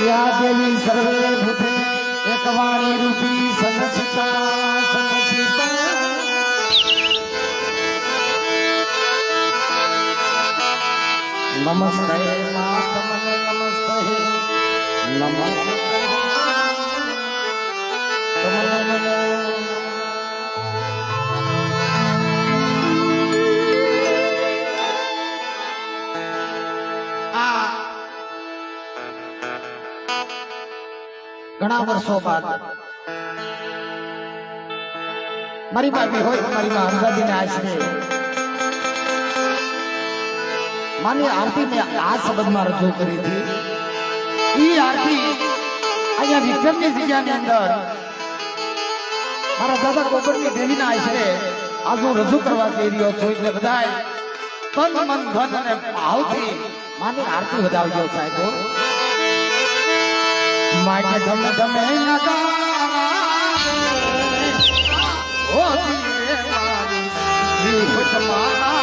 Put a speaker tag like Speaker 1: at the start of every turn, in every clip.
Speaker 1: या देवी सर्वे भूते एक वाणी रूपी संरक्षिता संरक्षिता नमस्ते मातमने नमस्ते नमस्ते तमने ઘણા વર્ષો બાદ મારી પાસે હોય મારી માં હરદાદીને આશરે માની આરતી મેં આ શબ્દમાં રજૂ કરી હતી. ઈ આરતી અહીંયા વિક્રમની જગ્યાની અંદર મારા દાદા ગોબરની દેવીના આશરે આજ હું રજૂ કરવા જઈ રહ્યો છું. એટલે બધાય તન મન ધન અને ભાવથી માની આરતી વધાવજો સાહેબો. માટે ધમ ધમે નગારા ઓ દીવે મારી વિહત મારા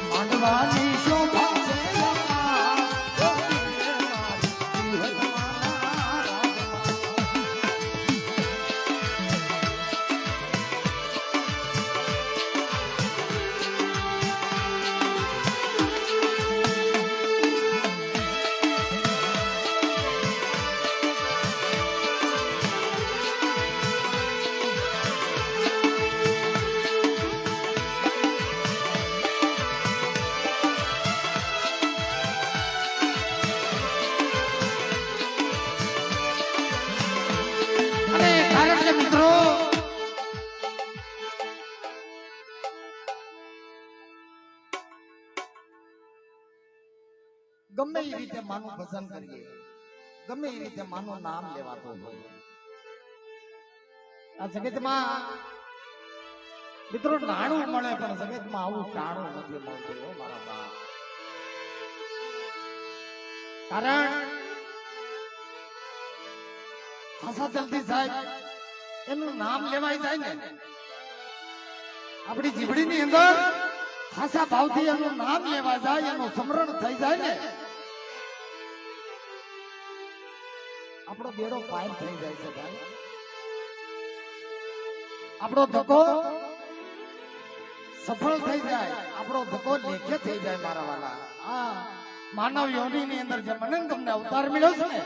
Speaker 2: માંડવાની શોભા છે
Speaker 1: કે મિત્રો ગમે એ રીતે માનું પસંદ કરીએ, ગમે એ રીતે માનું નામ લેવાતું હોય, આ જગતમાં મિત્રો નાણું મળે પણ જગતમાં આવું ટાણું નથી મળતું હો મારા બાપ. કારણ ખાસા જલ્દી સાહેબ એનું નામ લેવાય જાય ને, આપણી જીભડીની અંદર ખાસા ભાવથી એનું નામ લેવા જાય, એનું સ્મરણ થઈ જાય ને, આપણો બેડો પાર થઈ જાય છે ભાઈ. આપણો ધક્કો સફળ થઈ જાય, આપણો ધક્કો લેખે થઈ જાય મારા વાલા. આ માનવ યોનિની અંદર જે મને તમને અવતાર મળ્યો છે ને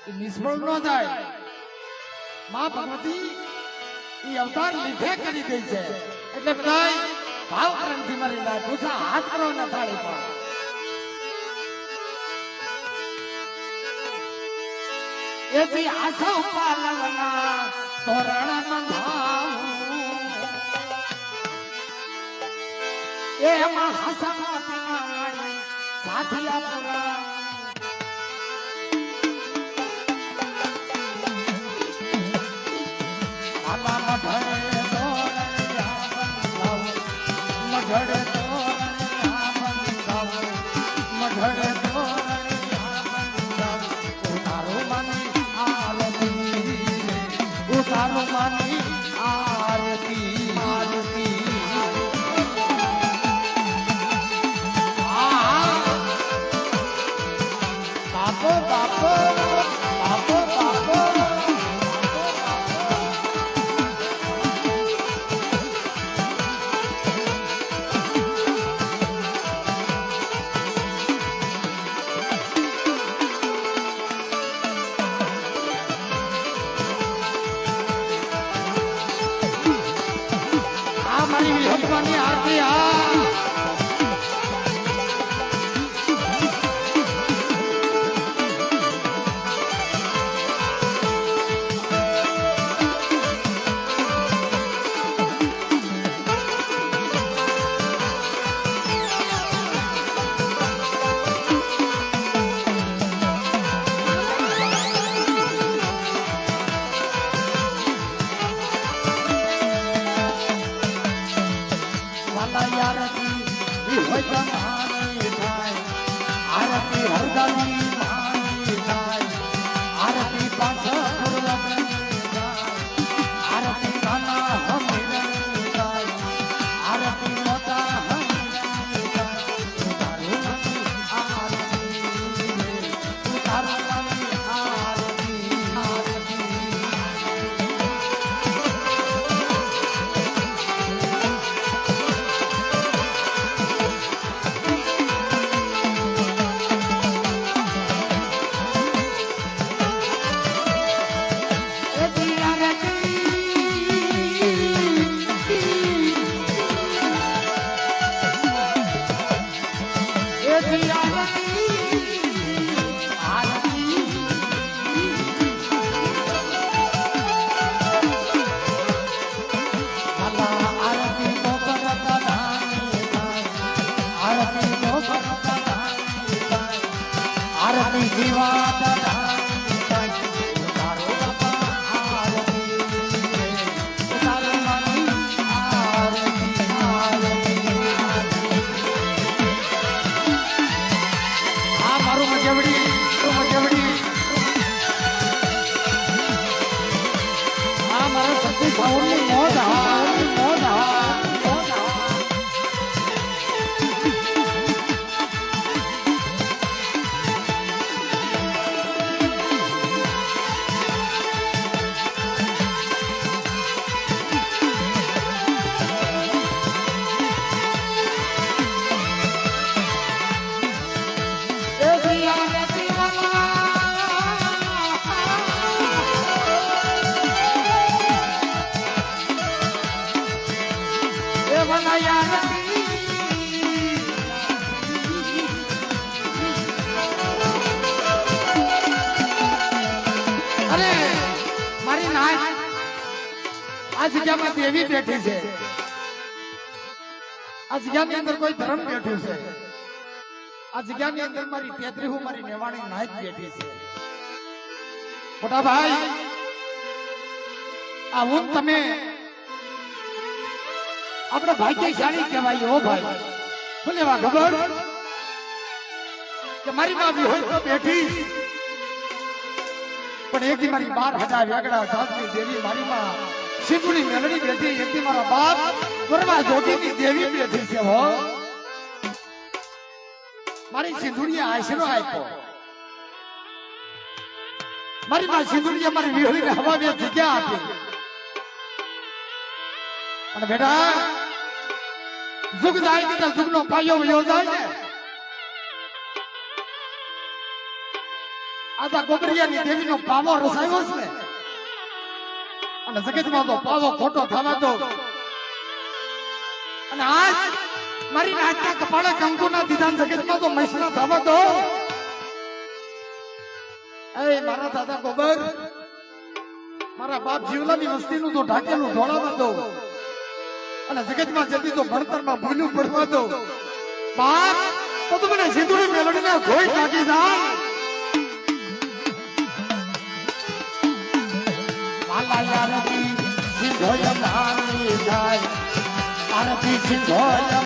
Speaker 1: એ નિષ્ફળ ન જાય. માં ભગવતી એ અવતાર લીધે કરી દે છે એટલે બધા ભાવ પ્રેમથી મરી જાય. પૂછા હાથ કરો ને થાળી પર એથી આશા પાલવના તોરણ બંધાવું એમાં હસમતના મળી સાથિયા પુરા આલા મઢડે તોરણિયા બંધાવું, મઢડે તોરણિયા બંધાવું, મઢડે તોરણિયા બંધાવું. ઉતારો માની આરતી, ઉતારો માની આરતી, આરતી. બાપો બાપો બાપો બાપો આ મારી વિહંગવાની આરતી. આ આરતી હરદાની માની થાય, આરતી પાછા પુરવગની જાય, આરતી નાના હમીરની જાય, આરતી મોટા હમીરની જાય. ઉતારો માની આરતી, ઉતારો માની આરતી, આરતી. આરતી જીવા અરે મારી નાય આ જગ્યામાં દેવી બેઠી છે, આ જગ્યાની અંદર કોઈ ધર્મ બેઠું છે, આ જગ્યાની અંદર મારી 33 મારી નેવાણી નાયક બેઠી છે. મોટા ભાઈ આ હું તમે આપણે ભાગ્યશાળી કહેવાય. હો ભાઈ ભલે વા ખબર કે મારી માં બી હોય તો બેઠી, પણ એક મારી 12,000 વેગડા જાતની દેવી મારી માં સિંધુની મેલડી બેઠી, એક મારા બાપ વરવા જોગીની દેવી બેઠી છે. હો મારી સિંધુડીએ આશરો આપ્યો, મારી માં સિંધુડીએ મારી વિહળીને હવા બે જગ્યા આપી. અને બેટા જુગ જાય કે જુગનો પાયો વયો જાય ને, આજા ગોબરિયાની દેવીનો પાવો રસાયો છે અને જગતમાં તો પાવો ખોટો થવા દો. અને આજ મારી નાચના કપાળે કંકુના દીધાન જગતમાં તો મૈસના થવા દો. એ મારા દાદા ગોબર, મારા બાપ જીવલાની વસ્તીનું તો ઢાકેલું ઢોળાવા દો અને જગતમાં જલ્દી તો ભણતરમાં ભૂલ્યું પડવા દો. બાપ તો તમને સિંધુની મેલડીને ધોઈ નાખી જાય. આરતી સિંધોય